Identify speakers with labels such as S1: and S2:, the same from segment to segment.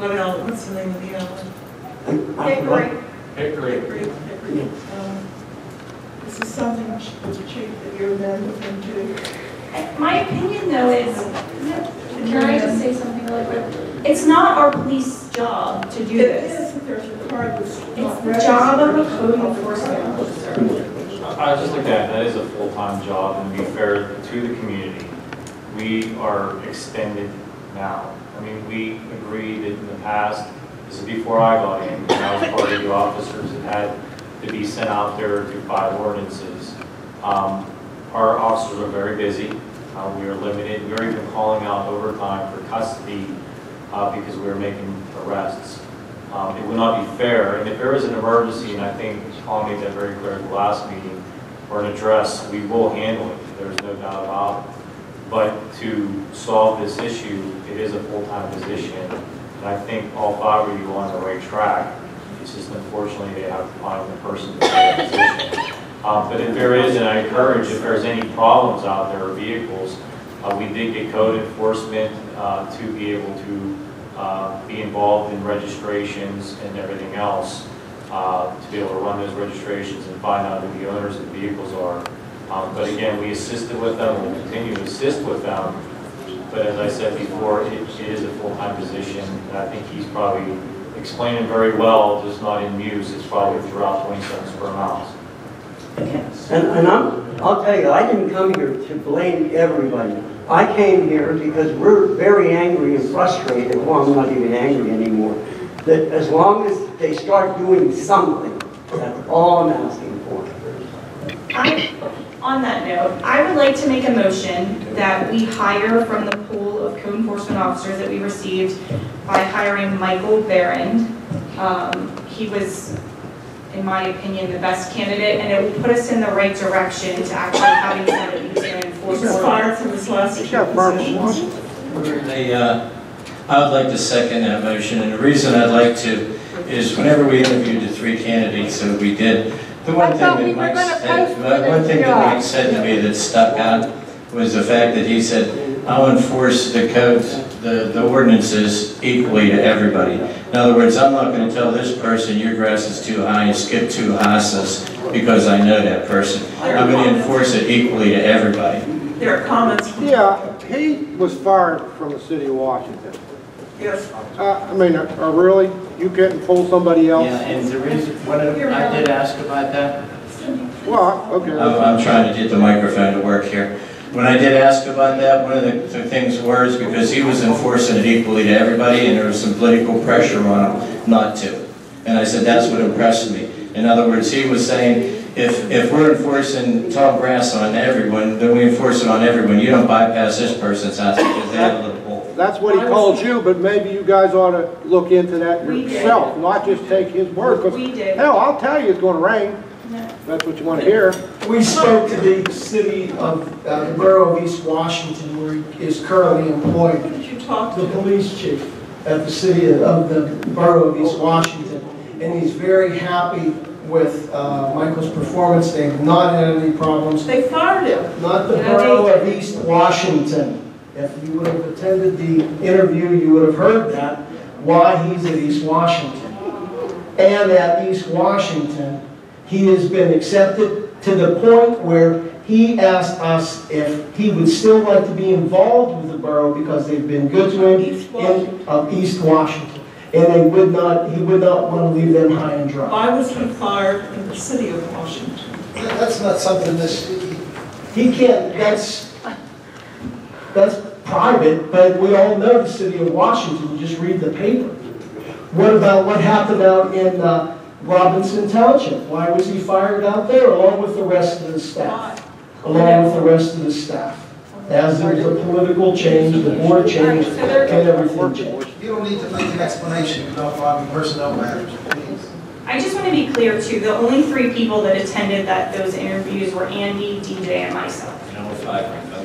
S1: What else? What's the name of the island?
S2: Hickory.
S1: This is something, Mr. Chief, that you're then looking to.
S3: My opinion, though, is, can I just say something really quick? It's not our police job to do this.
S1: It is, but there's a card that's
S3: It's the job of a code enforcement officer.
S2: I just look at that as a full-time job, and to be fair to the community, we are extended now. I mean, we agreed that in the past, this is before I got in, when I was part of the officers that had to be sent out there to 5 ordinances. Our officers are very busy. We are limited. We are even calling out overtime for custody because we are making arrests. It would not be fair, and if there is an emergency, and I think Paul made that very clear at the last meeting, or an address, we will handle it. There's no doubt about it. But to solve this issue, it is a full-time position, and I think all 5 of you are on the right track. It's just unfortunately they have to find the person to fill that position. But if there is, and I encourage, if there's any problems out there or vehicles, we did get code enforcement to be able to be involved in registrations and everything else, to be able to run those registrations and find out who the owners of the vehicles are. But again, we assisted with them, we'll continue to assist with them. But as I said before, it is a full-time position, and I think he's probably explaining very well, just not in use. It's probably throughout 27 square miles.
S4: And I'll tell you, I didn't come here to blame everybody. I came here because we're very angry and frustrated. Well, I'm not even angry anymore. That as long as they start doing something, that's all I'm asking for.
S3: On that note, I would like to make a motion that we hire from the pool of code enforcement officers that we received by hiring Michael Barron. He was, in my opinion, the best candidate, and it will put us in the right direction to actually having somebody who's going to enforce
S1: He was fired from his last 2 positions.
S5: I would like to second that motion, and the reason I'd like to is whenever we interviewed the 3 candidates that we did, the one thing that Mike said to me that stuck out was the fact that he said, I'll enforce the codes, the ordinances equally to everybody. In other words, I'm not going to tell this person your grass is too high and skip 2 houses because I know that person. I'm going to enforce it equally to everybody.
S1: There are comments.
S6: Yeah, he was fired from the city of Washington.
S1: Yes.
S6: I mean, really? You couldn't pull somebody else?
S5: Yeah, and the reason, I did ask about that.
S6: Well, okay.
S5: I'm trying to get the microphone to work here. When I did ask about that, one of the things was because he was enforcing it equally to everybody and there was some political pressure on him not to. And I said, that's what impressed me. In other words, he was saying, if we're enforcing tall grass on everyone, then we enforce it on everyone. You don't bypass this person's house because they have a little hole.
S6: That's what he called you, but maybe you guys ought to look into that yourself, not just take his word.
S3: We did.
S6: Hell, I'll tell you it's going to rain.
S3: No.
S6: That's what you want to hear.
S7: We spoke to the city of the borough of East Washington, where he is currently employed.
S1: Who did you talk
S7: The
S1: to?
S7: police chief at the city of the borough of East Washington, and he's very happy with Michael's performance. They've not had any problems.
S1: They fired him.
S7: Not the borough of East Washington. If you would have attended the interview, you would have heard that, why he's at East Washington. And at East Washington, he has been accepted to the point where he asked us if he would still like to be involved with the borough because they've been good to him of East Washington. And he would not want to leave them high and dry.
S1: Why was he fired in the city of Washington?
S7: That's not something he can't, that's private, but we all know the city of Washington. You just read the paper. What about what happened out in Robinson Township? Why was he fired out there along with the rest of the staff? Along with the rest of the staff. As there was a political change, the board changed, and everything changed.
S8: You don't need to make an explanation about personnel matters, please.
S3: I just want to be clear too, the only 3 people that attended those interviews were Andy, DJ, and myself.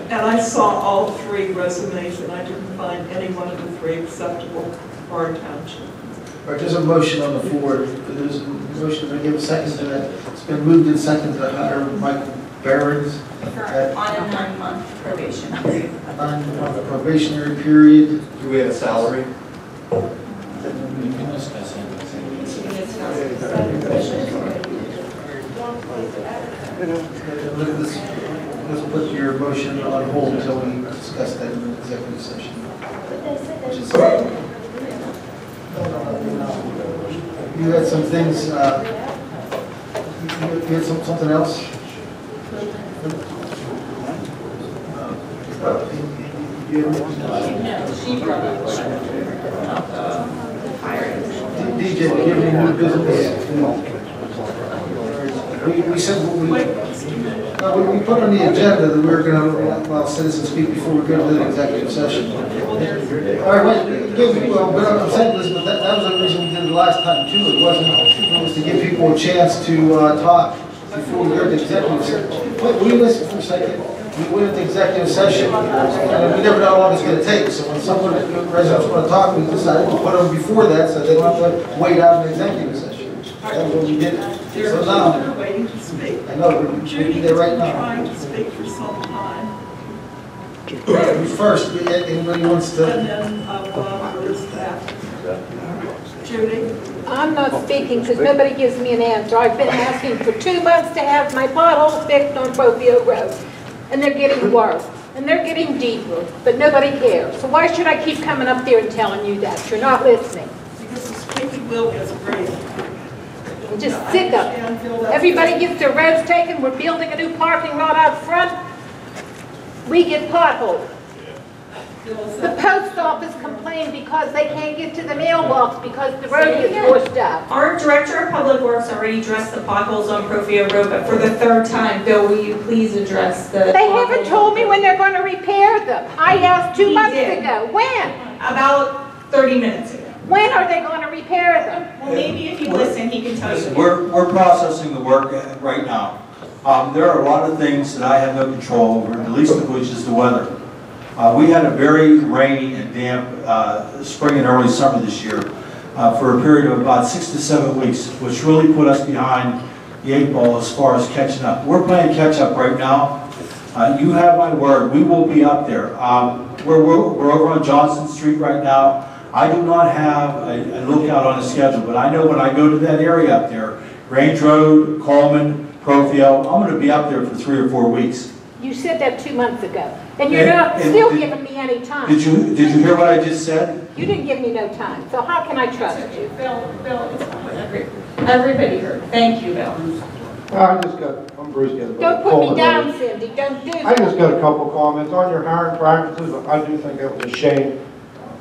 S1: And I saw all 3 resumes, and I didn't find any one of the 3 acceptable for our township.
S8: All right, there's a motion on the floor. There's a motion to give a second to that. It's been moved and seconded to hire Michael Barron's
S3: On a 9-month probation period.
S8: on the probationary period.
S9: Do we have a salary?
S8: Let's put your motion on hold until we discuss that in the executive session. You had some things, you had something else?
S3: She brought up
S8: DJ, do you have any new business? We said when we put on the agenda that we were going to allow citizens speak before we go to the executive session. All right, but I'm saying, Elizabeth, that was the reason we did it last time too. It was to give people a chance to talk before we go to the executive session. Wait, will you listen for a second? We went into executive session, and we never know how long it's going to take. So when someone, residents want to talk, we decided to put them before that so they don't have to wait out in the executive session. That's what we did. So now,
S1: They're waiting to speak.
S8: I know, we're
S1: Judy
S8: there right
S1: has been
S8: now.
S1: trying to speak for some time.
S8: Who's first? Anybody wants
S1: And
S8: to?
S1: then Bob is after. Judy?
S9: I'm not speaking because nobody gives me an answer. I've been asking for 2 months to have my potholes fixed on Profio Road. And they're getting worse. And they're getting deeper. But nobody cares. So why should I keep coming up there and telling you that? You're not listening.
S1: Because the squeaky wheel gets great.
S9: I'm just sick of it. Everybody gets their roads taken. We're building a new parking lot out front. We get potholes. The post office complained because they can't get to the mailbox because the road gets washed out.
S3: Our Director of Public Works already addressed the potholes on Profio Road, but for the third time, Bill, will you please address the
S9: They haven't
S3: potholes?
S9: told me when they're going to repair them. I asked 2
S3: We
S9: months
S3: did.
S9: ago. When?
S3: About 30 minutes ago.
S9: When are they going to repair them?
S3: Well, maybe if you listen, he can tell you.
S10: We're processing the work right now. There are a lot of things that I have no control over, the least of which is the weather. We had a very rainy and damp spring and early summer this year for a period of about 6 to 7 weeks, which really put us behind the 8 ball as far as catching up. We're playing catch up right now. You have my word, we will be up there. We're over on Johnson Street right now. I do not have a lookout on the schedule, but I know when I go to that area up there, Range Road, Coleman, Profio, I'm going to be up there for 3 or 4 weeks.
S9: You said that 2 months ago, and you're not still giving me any time.
S10: Did you hear what I just said?
S9: You didn't give me no time, so how can I trust you?
S3: Bill, everybody heard. Thank you, Bill.
S7: I'm Bruce Gasvoda.
S9: Don't put me down, Cindy, don't do
S7: I
S9: that.
S7: just got a couple comments on your hiring practices. I do think it was a shame,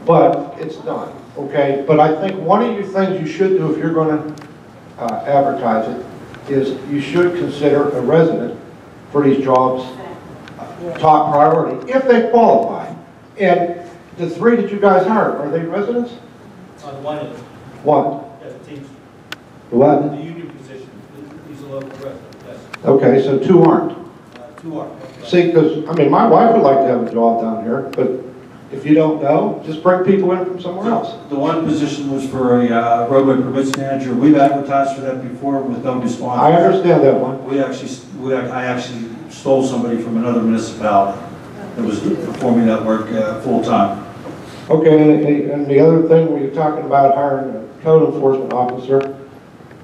S7: but it's done, okay? But I think one of your things you should do if you're going to advertise it is you should consider a resident for these jobs top priority, if they qualify. And the 3 that you guys hired, are they residents?
S11: One is,
S7: One.
S11: yes, teams,
S7: What?
S11: the union position, he's a local resident, yes.
S7: Okay, so 2 aren't.
S11: 2 are.
S7: See, because, I mean, my wife would like to have a job down here, but if you don't know, just bring people in from somewhere else.
S10: The one position was for a roadway permits manager. We've advertised for that before with no response.
S7: I understand that one.
S10: I actually stole somebody from another municipality that was performing that work full-time.
S7: Okay, and the other thing, we were talking about hiring a code enforcement officer,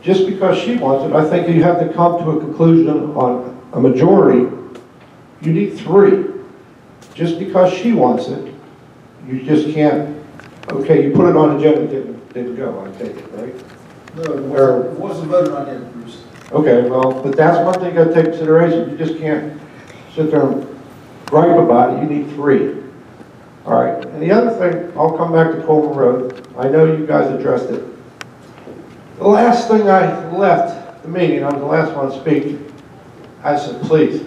S7: just because she wants it, I think you have to come to a conclusion on a majority. You need 3. Just because she wants it, you just can't, okay, you put it on agenda, didn't go, I take it, right?
S8: No, it wasn't voted on yet, Bruce.
S7: Okay, well, but that's one thing you gotta take consideration. You just can't sit there and gripe about it. You need 3. All right, and the other thing, I'll come back to Coleman Road. I know you guys addressed it. The last thing I left the meeting, I was the last one to speak, I said, please,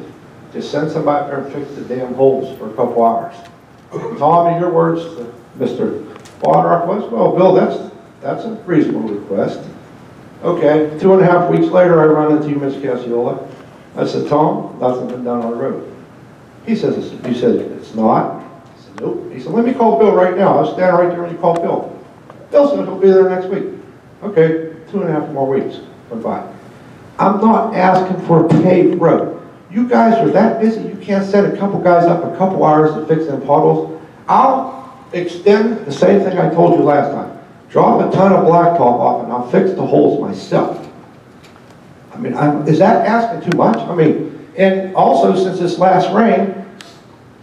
S7: just send somebody up there and fix the damn holes for a couple hours. Tommy, your words to Mr. Wateroff was, well, Bill, that's a reasonable request. Okay, 2.5 weeks later, I run into you, Ms. Cassiola. I said, Tom, nothing's been done on the road. He says, you said, it's not? I said, nope. He said, let me call Bill right now. I was standing right there when you called Bill. Bill said he'll be there next week. Okay, 2.5 more weeks went by. I'm not asking for a paved road. You guys are that busy, you can't send a couple guys up a couple hours to fix them potholes. I'll extend the same thing I told you last time. Drop a ton of blacktop off and I'll fix the holes myself.
S6: I mean, is that asking too much? I mean, and also since this last rain,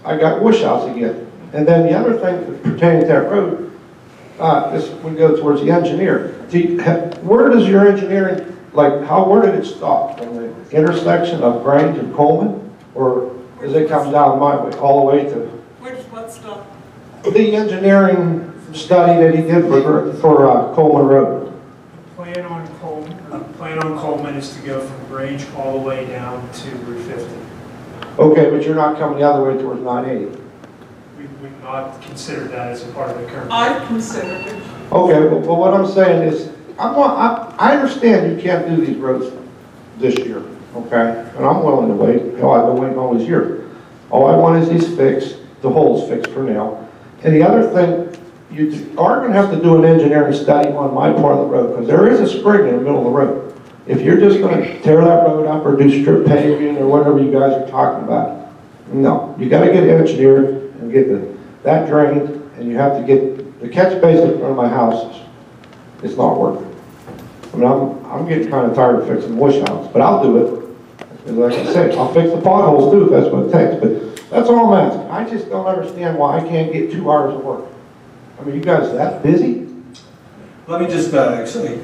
S6: I got washouts again. And then the other thing pertaining to that road, this would go towards the engineer. Where does your engineering, like, where did it stop? From the intersection of Grange and Coleman? Or does it come down my way, all the way to?
S1: Where does what stop?
S6: The engineering study that he did for Coleman Road.
S12: Plan on Coleman is to go from Grange all the way down to Route 50.
S6: Okay, but you're not coming the other way towards 980.
S12: We've not considered that as a part of the current.
S1: I've considered it.
S6: Okay, but what I'm saying is, I understand you can't do these roads this year, okay? And I'm willing to wait. Hell, I've been waiting all this year. All I want is these fixed, the holes fixed for now. And the other thing, you are going to have to do an engineering study on my part of the road, because there is a spring in the middle of the road. If you're just going to tear that road up or do strip paving or whatever you guys are talking about, no. You got to get engineered and get that drained, and you have to get the catch basin in front of my house. It's not working. I mean, I'm getting kind of tired of fixing washouts, but I'll do it. Because like I said, I'll fix the potholes too if that's what it takes. But that's all I'm asking. I just don't understand why I can't get 2 hours of work. I mean, you guys that busy?
S10: Let me just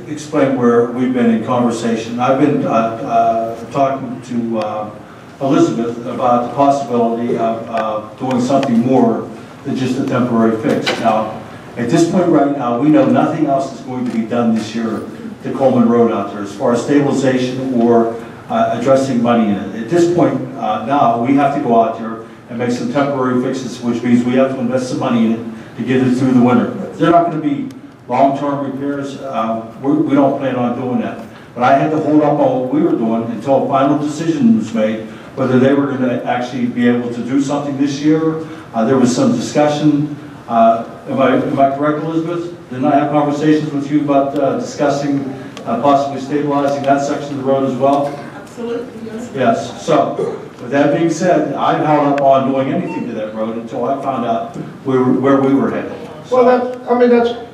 S10: explain where we've been in conversation. I've been talking to Elizabeth about the possibility of doing something more than just a temporary fix. Now, at this point right now, we know nothing else is going to be done this year to Coleman Road out there as far as stabilization or addressing money in it. At this point now, we have to go out there and make some temporary fixes, which means we have to invest some money in it to get it through the winter. They're not going to be long-term repairs. We don't plan on doing that. But I had to hold up on what we were doing until a final decision was made, whether they were going to actually be able to do something this year. There was some discussion. Am I correct, Elizabeth? Didn't I have conversations with you about discussing possibly stabilizing that section of the road as well?
S1: Absolutely, yes.
S10: Yes. So, with that being said, I held up on doing anything to that road until I found out where we were headed. So,
S6: Well,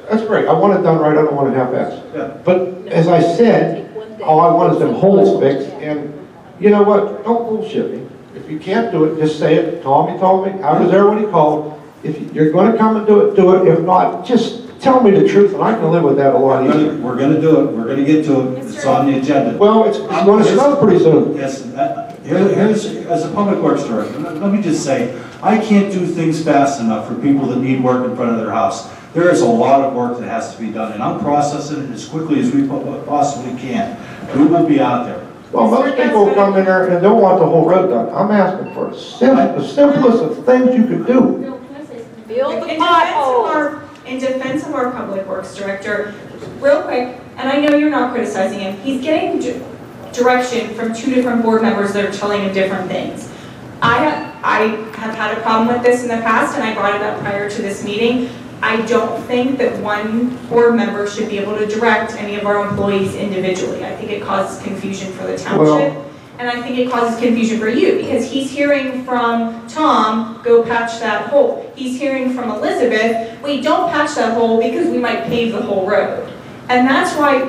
S6: that's great. I want it done right. I don't want it half-assed.
S10: yeah.
S6: But as I said, all I want is them holes fixed. And you know what? Don't bullshit me. If you can't do it, just say it. Tommy told me. I was there when he called. If you're going to come and do it, do it. If not, just tell me the truth, and I can live with that a lot easier.
S10: We're going to do it. We're going to get to it. It's on the agenda.
S6: Well, it's going to snow pretty soon.
S10: Yes. Here's, as a public works director, let me just say, I can't do things fast enough for people that need work in front of their house. There is a lot of work that has to be done, and I'm processing it as quickly as we possibly can. We will be out there.
S6: Well, most people come in there and don't want the whole road done. I'm asking for the simplest of things you could do.
S9: Build the potholes.
S3: In defense of our public works director, real quick, and I know you're not criticizing him, he's getting direction from 2 different board members that are telling him different things. I have had a problem with this in the past, and I brought it up prior to this meeting. I don't think that one board member should be able to direct any of our employees individually. I think it causes confusion for the township, and I think it causes confusion for you, because he's hearing from Tom, go patch that hole. He's hearing from Elizabeth, wait, don't patch that hole because we might pave the whole road. And that's why,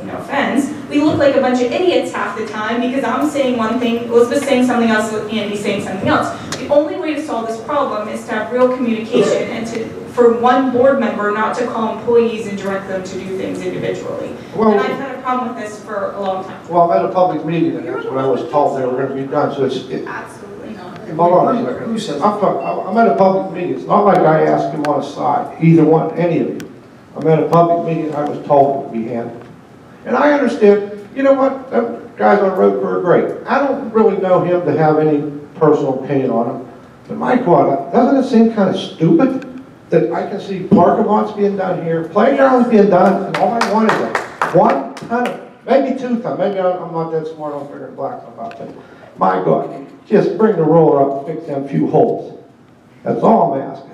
S3: no offense, we look like a bunch of idiots half the time, because I'm saying one thing, Elizabeth's saying something else, Andy's saying something else. The only way to solve this problem is to have real communication and for one board member not to call employees and direct them to do things individually. And I've had a problem with this for a long time.
S6: Well, I'm at a public meeting, and that's what I was told they were going to be done, so
S3: Absolutely not.
S6: Hold on a second.
S8: Who said that?
S6: I'm at a public meeting. It's not like I asked him on a side, either one, any of you. I'm at a public meeting, I was told it would be handled. And I understand, you know what, them guys on the road crew are great. I don't really know him to have any personal opinion on him. But my God, doesn't it seem kind of stupid that I can see parking lots being done here, playgrounds being done, and all I want is one ton of, maybe 2 tons, maybe I'm not that smart on figuring blacktop out there. My God, just bring the roller up and fix them few holes. That's all I'm asking.